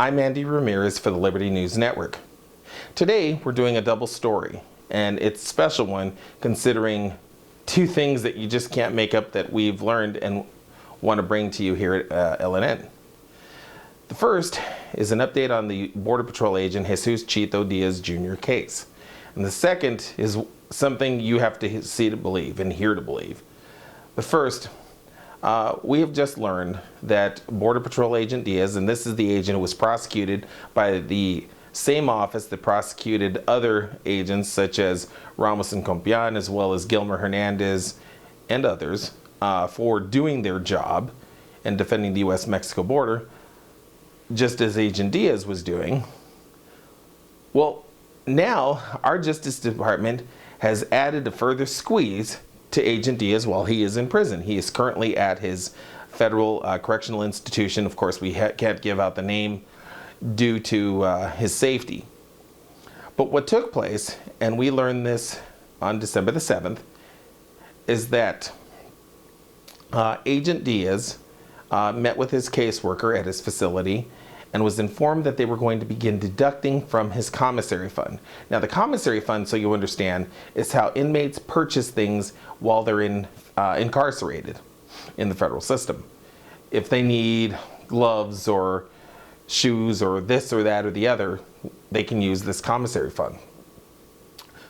I'm Andy Ramirez for the Liberty News Network. Today we're doing a double story, and it's a special one considering two things that you just can't make up that we've learned and want to bring to you here at LNN. The first is an update on the Border Patrol agent Jesus Diaz Jr. case. And the second is something you have to see to believe and hear to believe. But first, we have just learned that Border Patrol agent Diaz, and this is the agent who was prosecuted by the same office that prosecuted other agents such as Ramos and Compian, as well as Gilmer Hernandez and others, for doing their job and defending the U.S.-Mexico border, just as Agent Diaz was doing. Well, now our Justice Department has added a further squeeze to Agent Diaz while he is in prison. He is currently at his federal correctional institution. Of course, we can't give out the name due to his safety. But what took place, and we learned this on December the 7th, is that Agent Diaz met with his caseworker at his facility and was informed that they were going to begin deducting from his commissary fund. Now, the commissary fund, so you understand, is how inmates purchase things while they're incarcerated in the federal system. If they need gloves or shoes or this or that or the other, they can use this commissary fund.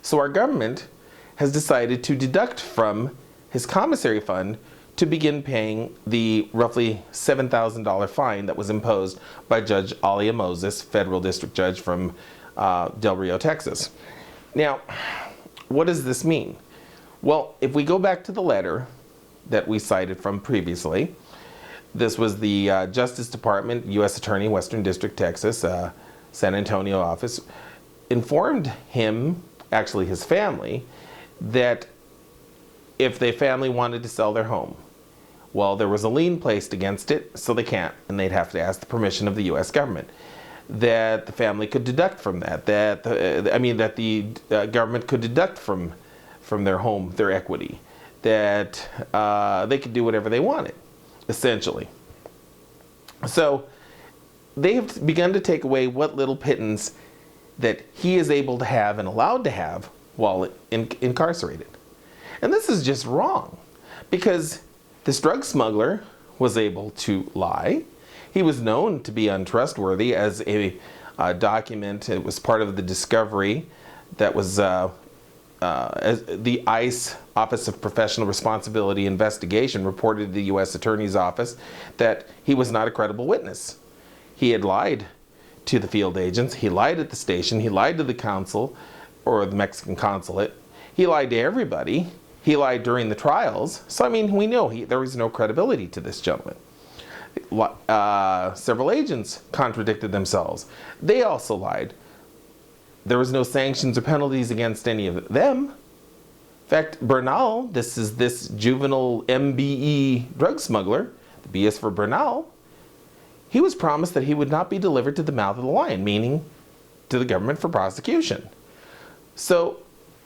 So our government has decided to deduct from his commissary fund to begin paying the roughly $7,000 fine that was imposed by Judge Alia Moses, federal district judge from Del Rio, Texas. Now, what does this mean? Well, if we go back to the letter that we cited from previously, this was the Justice Department, U.S. Attorney, Western District, Texas, San Antonio office, informed him, actually his family, that if the family wanted to sell their home, well, there was a lien placed against it, so they can't, and they'd have to ask the permission of the U.S. government. That the family could deduct from that. That the government could deduct from their home, their equity. That they could do whatever they wanted, essentially. So they have begun to take away what little pittance that he is able to have and allowed to have while incarcerated. And this is just wrong, because this drug smuggler was able to lie. He was known to be untrustworthy, as a document. It was part of the discovery that was as the ICE Office of Professional Responsibility investigation reported to the U.S. Attorney's Office that he was not a credible witness. He had lied to the field agents. He lied at the station. He lied to the consul or the Mexican consulate. He lied to everybody. He lied during the trials. So, I mean, we know there was no credibility to this gentleman. Several agents contradicted themselves. They also lied. There was no sanctions or penalties against any of them. In fact, Bernal, this is this juvenile MBE drug smuggler, the B is for Bernal, he was promised that he would not be delivered to the mouth of the lion, meaning to the government for prosecution. So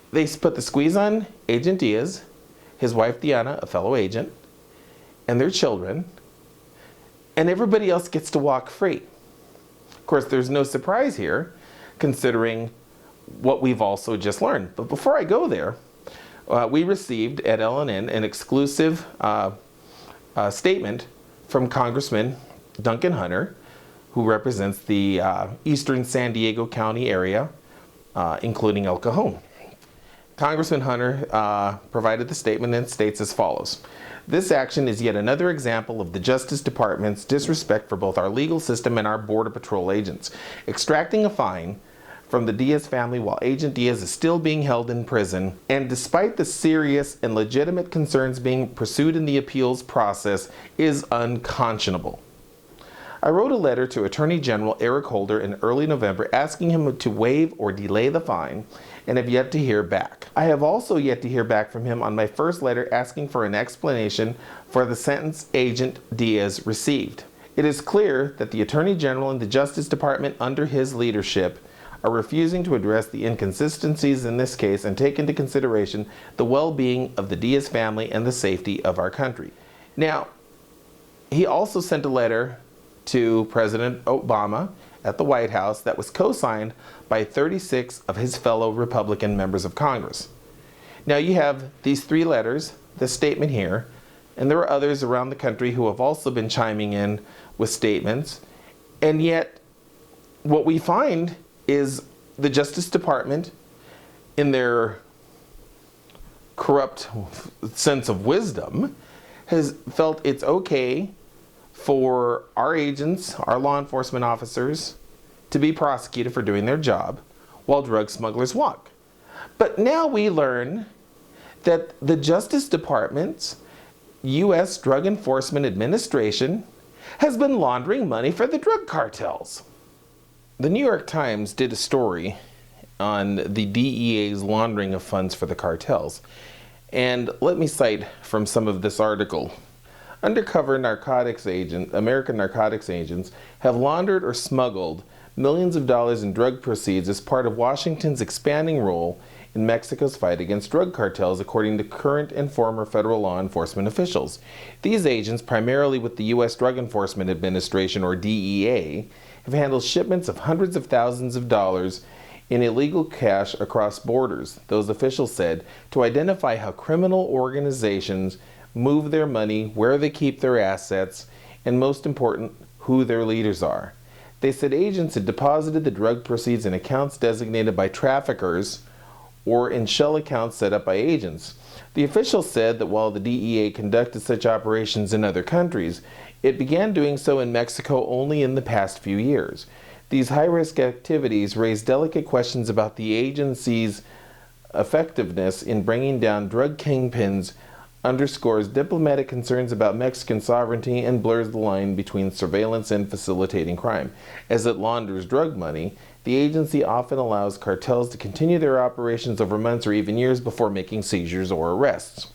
they put the squeeze on Agent Diaz, his wife Diana, a fellow agent, and their children, and everybody else gets to walk free. Of course, there's no surprise here, considering what we've also just learned. But before I go there, we received at LNN an exclusive statement from Congressman Duncan Hunter, who represents the eastern San Diego County area, including El Cajon. Congressman Hunter provided the statement and states as follows. This action is yet another example of the Justice Department's disrespect for both our legal system and our Border Patrol agents. Extracting a fine from the Diaz family while Agent Diaz is still being held in prison, and despite the serious and legitimate concerns being pursued in the appeals process, is unconscionable. I wrote a letter to Attorney General Eric Holder in early November asking him to waive or delay the fine, and have yet to hear back. I have also yet to hear back from him on my first letter asking for an explanation for the sentence Agent Diaz received. It is clear that the Attorney General and the Justice Department under his leadership are refusing to address the inconsistencies in this case and take into consideration the well-being of the Diaz family and the safety of our country. Now, he also sent a letter to President Obama at the White House that was co-signed by 36 of his fellow Republican members of Congress. Now you have these 3 letters, this statement here, and there are others around the country who have also been chiming in with statements, and yet what we find is the Justice Department, in their corrupt sense of wisdom, has felt it's okay for our agents, our law enforcement officers, to be prosecuted for doing their job while drug smugglers walk. But now we learn that the Justice Department's U.S. Drug Enforcement Administration has been laundering money for the drug cartels. The New York Times did a story on the DEA's laundering of funds for the cartels. And let me cite from some of this article. Undercover American narcotics agents have laundered or smuggled millions of dollars in drug proceeds as part of Washington's expanding role in Mexico's fight against drug cartels, according to current and former federal law enforcement officials. These agents, primarily with the U.S. Drug Enforcement Administration, or DEA, have handled shipments of hundreds of thousands of dollars in illegal cash across borders, those officials said, to identify how criminal organizations move their money, where they keep their assets, and most important, who their leaders are. They said agents had deposited the drug proceeds in accounts designated by traffickers or in shell accounts set up by agents. The officials said that while the DEA conducted such operations in other countries, it began doing so in Mexico only in the past few years. These high-risk activities raise delicate questions about the agency's effectiveness in bringing down drug kingpins, underscores diplomatic concerns about Mexican sovereignty, and blurs the line between surveillance and facilitating crime. As it launders drug money, the agency often allows cartels to continue their operations over months or even years before making seizures or arrests.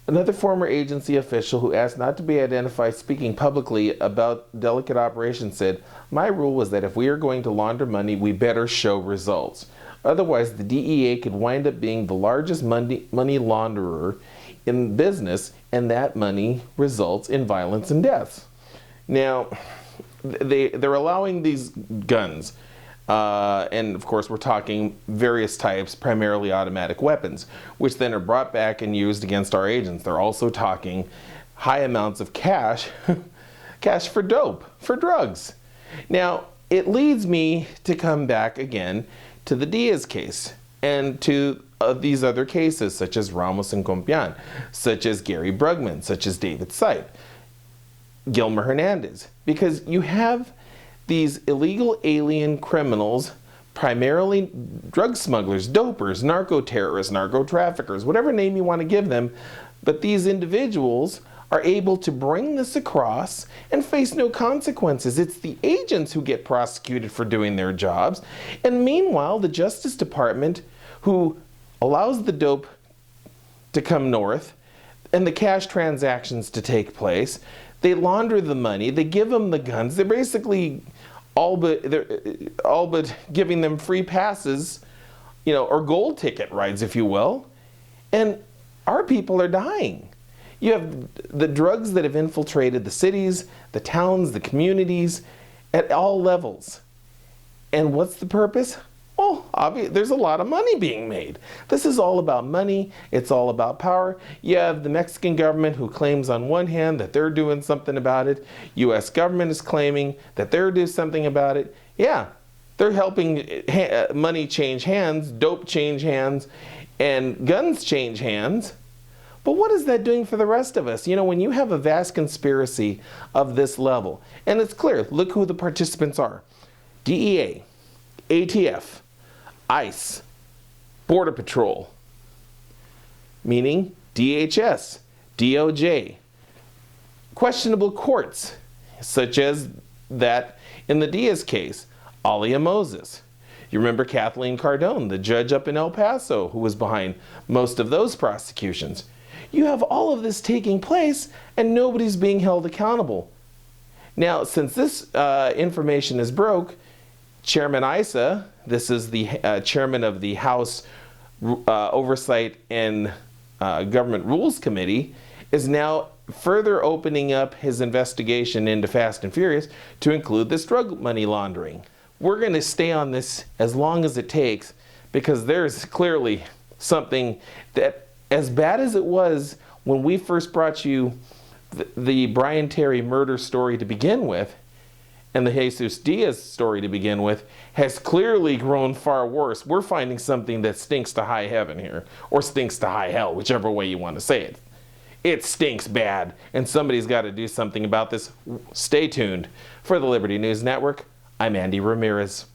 Another former agency official who asked not to be identified speaking publicly about delicate operations said, "My rule was that if we are going to launder money, we better show results. Otherwise, the DEA could wind up being the largest money launderer in business, and that money results in violence and deaths." Now, they're allowing these guns. And of course, we're talking various types, primarily automatic weapons, which then are brought back and used against our agents. They're also talking high amounts of cash, cash for dope, for drugs. Now, it leads me to come back again to the Diaz case and to these other cases, such as Ramos and Compian, such as Gary Brugman, such as David Sipe, Gilmer Hernandez, because you have these illegal alien criminals, primarily drug smugglers, dopers, narco-terrorists, narco-traffickers, whatever name you want to give them, but these individuals are able to bring this across and face no consequences. It's the agents who get prosecuted for doing their jobs, and meanwhile, the Justice Department, who allows the dope to come north and the cash transactions to take place, they launder the money, they give them the guns, they're basically all but giving them free passes, or gold ticket rides, if you will, and our people are dying. You have the drugs that have infiltrated the cities, the towns, the communities, at all levels. And what's the purpose? Well, obviously, there's a lot of money being made. This is all about money. It's all about power. You have the Mexican government who claims on one hand that they're doing something about it. U.S. government is claiming that they're doing something about it. Yeah, they're helping money change hands, dope change hands, and guns change hands. But what is that doing for the rest of us? When you have a vast conspiracy of this level, and it's clear, look who the participants are. DEA, ATF, ICE, Border Patrol, meaning DHS, DOJ, questionable courts, such as that in the Diaz case, Alia Moses. You remember Kathleen Cardone, the judge up in El Paso, who was behind most of those prosecutions. You have all of this taking place, and nobody's being held accountable. Now, since this information is broke, Chairman Issa, this is the chairman of the House Oversight and Government Rules Committee, is now further opening up his investigation into Fast and Furious to include this drug money laundering. we're going to stay on this as long as it takes, because there's clearly something that, as bad as it was when we first brought you the Brian Terry murder story to begin with, and the Jesus Diaz story to begin with, has clearly grown far worse. We're finding something that stinks to high heaven here, or stinks to high hell, whichever way you want to say it. It stinks bad, and somebody's got to do something about this. Stay tuned. For the Liberty News Network, I'm Andy Ramirez.